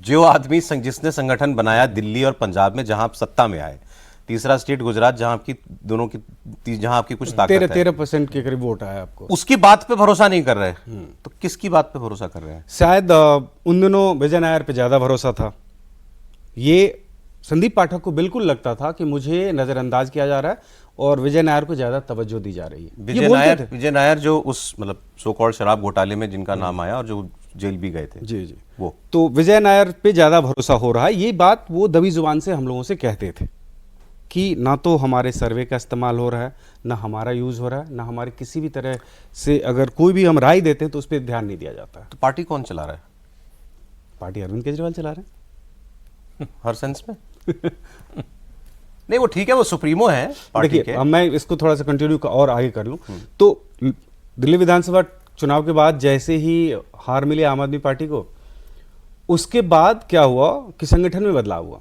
जो आदमी जिसने संगठन बनाया दिल्ली और पंजाब में, जहां आप सत्ता में आए, तीसरा स्टेट गुजरात जहां आपकी दोनों की जहां आपकी कुछ ताकत है, 13% के करीब वोट आया आपको, उसकी बात पे भरोसा नहीं कर रहे, तो किसकी बात पे भरोसा कर रहे हैं? शायद उन दिनों विजय नायर पे ज्यादा भरोसा था। ये संदीप पाठक को बिल्कुल लगता था कि मुझे नजरअंदाज किया जा रहा है और विजय नायर को ज्यादा तवज्जो दी जा रही है। विजय नायर जो उस मतलब सो कॉल्ड शराब घोटाले में जिनका नाम आया और जो जेल भी गए थे, जी जी, वो तो विजय नायर पे ज्यादा भरोसा हो रहा है। ये बात वो दबी जुबान से हम लोगों से कहते थे कि ना तो हमारे सर्वे का इस्तेमाल हो रहा है, ना हमारा यूज हो रहा है, ना हमारे किसी भी तरह से अगर कोई भी हम राय देते हैं तो उस पर ध्यान नहीं दिया जाता है। तो पार्टी कौन चला रहा है? पार्टी अरविंद केजरीवाल चला रहे हैं। हर सेंस में नहीं, वो ठीक है, वो सुप्रीमो है पार्टी के। अब मैं इसको थोड़ा सा कंटिन्यू और आगे कर लूं तो दिल्ली विधानसभा चुनाव के बाद जैसे ही हार मिली आम आदमी पार्टी को, उसके बाद क्या हुआ कि संगठन में बदलाव हुआ।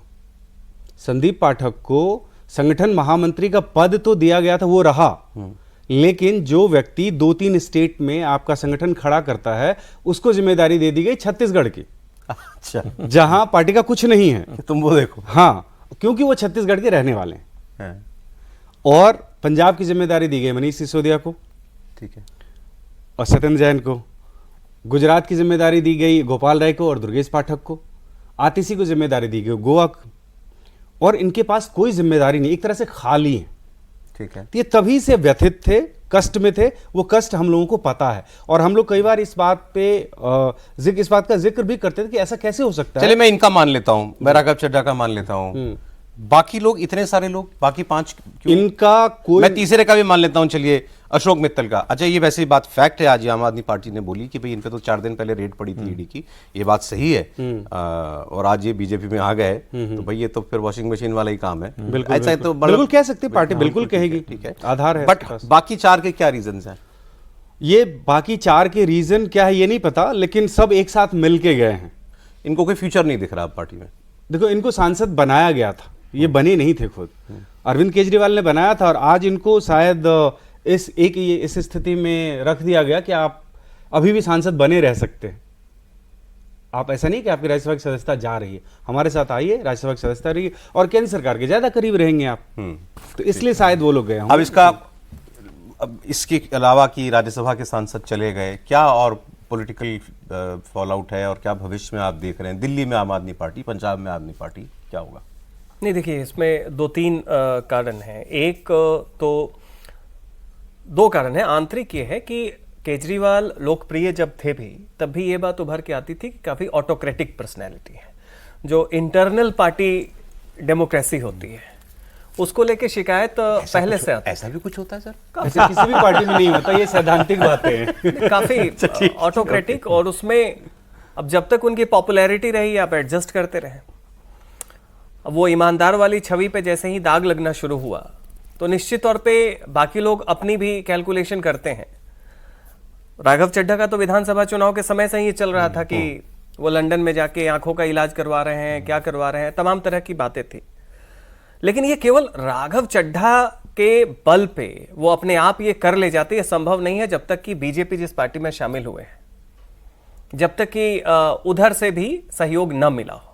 संदीप पाठक को संगठन महामंत्री का पद तो दिया गया था, वो रहा, लेकिन जो व्यक्ति 2-3 स्टेट में आपका संगठन खड़ा करता है उसको जिम्मेदारी दे दी गई छत्तीसगढ़ की। अच्छा, जहां पार्टी का कुछ नहीं है, तुम वो देखो। हाँ, क्योंकि वो छत्तीसगढ़ के रहने वाले हैं। और पंजाब की जिम्मेदारी दी गई मनीष सिसोदिया को, ठीक है, और सत्येंद्र जैन को। गुजरात की जिम्मेदारी दी गई गोपाल राय को और दुर्गेश पाठक को। आतिशी को जिम्मेदारी दी गई गोवा को, और इनके पास कोई जिम्मेदारी नहीं, एक तरह से खाली है। ठीक है, तो ये तभी से व्यथित थे, कष्ट में थे। वो कष्ट हम लोगों को पता है और हम लोग कई बार इस बात का जिक्र भी करते थे कि ऐसा कैसे हो सकता है। चलिए मैं इनका मान लेता हूं, मैं राघव चड्ढा का मान लेता हूं, बाकी लोग, इतने सारे लोग, बाकी 5 क्यों? इनका कोई, मैं तीसरे का भी मान लेता हूं, चलिए अशोक मित्तल का। अच्छा, ये वैसे ही बात फैक्ट है, आज आम आदमी पार्टी ने बोली कि भाई इन पे तो 4 दिन पहले रेड पड़ी थी ईडी की, ये बात सही है। और आज ये बीजेपी में आ गए, तो भाई ये तो फिर वॉशिंग मशीन वाला ही काम है। बिल्कुल ऐसा तो बिल्कुल कह सकते पार्टी बिल्कुल कहेगी, ठीक है, आधार है। बट बाकी 4 के क्या रीजन है? ये बाकी 4 के रीजन क्या है ये नहीं पता, लेकिन सब एक साथ मिलके गए हैं। इनको कोई फ्यूचर नहीं दिख रहा पार्टी में। देखो, इनको सांसद बनाया गया था, ये बने नहीं थे खुद, अरविंद केजरीवाल ने बनाया था, और आज इनको शायद इस स्थिति में रख दिया गया कि आप अभी भी सांसद बने रह सकते हैं। आप ऐसा नहीं कि आपकी राज्यसभा की सदस्यता जा रही है, हमारे साथ आइए, राज्यसभा की सदस्यता रही और केंद्र सरकार के ज्यादा करीब रहेंगे आप। तो इसलिए शायद वो लोग गए होंगे। अब इसके अलावा कि राज्यसभा के सांसद चले गए, क्या और पॉलिटिकल फॉल आउट है और क्या भविष्य में आप देख रहे हैं? दिल्ली में आम आदमी पार्टी, पंजाब में आदमी पार्टी, क्या होगा? नहीं, देखिए, इसमें 2-3 कारण हैं। एक तो 2 कारण है। आंतरिक ये है कि केजरीवाल लोकप्रिय जब थे भी, तब भी ये बात उभर के आती थी कि काफ़ी ऑटोक्रेटिक पर्सनैलिटी है। जो इंटरनल पार्टी डेमोक्रेसी होती है उसको लेके शिकायत पहले से आती है। ऐसा भी कुछ होता है सर? ऐसा किसी भी पार्टी में नहीं होता, ये सैद्धांतिक बातें हैं। काफ़ी ऑटोक्रेटिक, और उसमें अब जब तक उनकी पॉपुलैरिटी रही आप एडजस्ट करते रहे। अब वो ईमानदार वाली छवि पे जैसे ही दाग लगना शुरू हुआ तो निश्चित तौर पे बाकी लोग अपनी भी कैलकुलेशन करते हैं। राघव चड्ढा का तो विधानसभा चुनाव के समय से ही चल रहा था कि वो लंदन में जाके आंखों का इलाज करवा रहे हैं, क्या करवा रहे हैं, तमाम तरह की बातें थी। लेकिन ये केवल राघव चड्ढा के बल पे वो अपने आप ये कर ले जाते, ये संभव नहीं है जब तक कि बीजेपी जिस पार्टी में शामिल हुए हैं, जब तक कि उधर से भी सहयोग न मिला हो।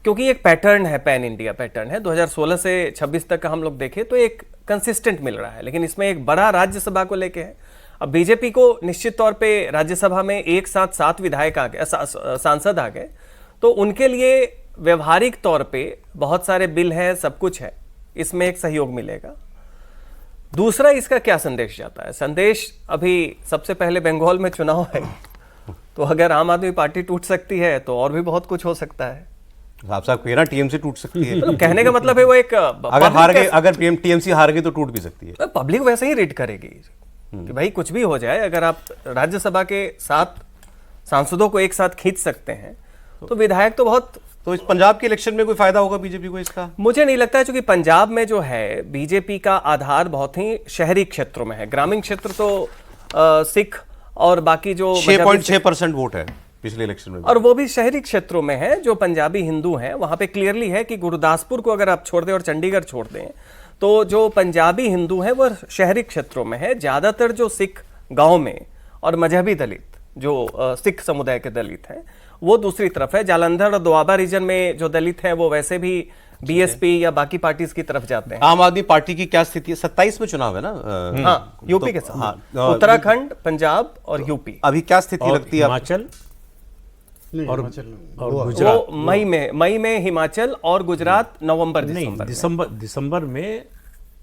क्योंकि एक पैटर्न है, पैन इंडिया पैटर्न है, 2016 से 26 तक का हम लोग देखें तो एक कंसिस्टेंट मिल रहा है। लेकिन इसमें एक बड़ा राज्यसभा को लेके है। अब बीजेपी को निश्चित तौर पे राज्यसभा में एक साथ 7 विधायक आ गए, सांसद आ गए, तो उनके लिए व्यवहारिक तौर पे बहुत सारे बिल हैं, सब कुछ है, इसमें एक सहयोग मिलेगा। दूसरा, इसका क्या संदेश जाता है? संदेश, अभी सबसे पहले बंगाल में चुनाव है, तो अगर आम आदमी पार्टी टूट सकती है तो और भी बहुत कुछ हो सकता है। साहब कह रहा टीएमसी टूट सकती है। मतलब कहने का मतलब है वो एक, अगर टीएमसी हार गई तो टूट भी सकती है। पब्लिक वैसे ही रीड करेगी कि भाई कुछ भी हो जाए, अगर आप राज्यसभा के 7 सांसदों को एक साथ खींच सकते हैं तो विधायक तो बहुत। तो इस पंजाब के इलेक्शन में कोई फायदा होगा बीजेपी को इसका? मुझे नहीं लगता है, क्योंकि पंजाब में जो है बीजेपी का आधार बहुत ही शहरी क्षेत्रों में है। ग्रामीण क्षेत्र तो सिख और बाकी जो 6.6% वोट है पिछले इलेक्शन में, और वो भी शहरी क्षेत्रों में है। जो पंजाबी हिंदू हैं वहां पे क्लियरली है कि गुरदासपुर को अगर आप छोड़ दें और चंडीगढ़ छोड़ दें तो जो पंजाबी हिंदू हैं वो शहरी क्षेत्रों में है। ज्यादातर जो सिख गांव में और मजहबी दलित, जो सिख समुदाय के दलित हैं, वो दूसरी तरफ है। जालंधर और दोआबा रीजन में जो दलित हैं वो वैसे भी बीएसपी या बाकी पार्टीज की तरफ जाते हैं। आम आदमी पार्टी की क्या स्थिति है? 27 में चुनाव है ना? हाँ, यूपी के साथ। हाँ, उत्तराखंड, पंजाब और यूपी। अभी क्या स्थिति और लगती है आपको? हिमाचल और वो गुजरात मई में हिमाचल और गुजरात, नवंबर नहीं, दिसंबर में। दिसंबर में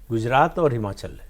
गुजरात और हिमाचल है।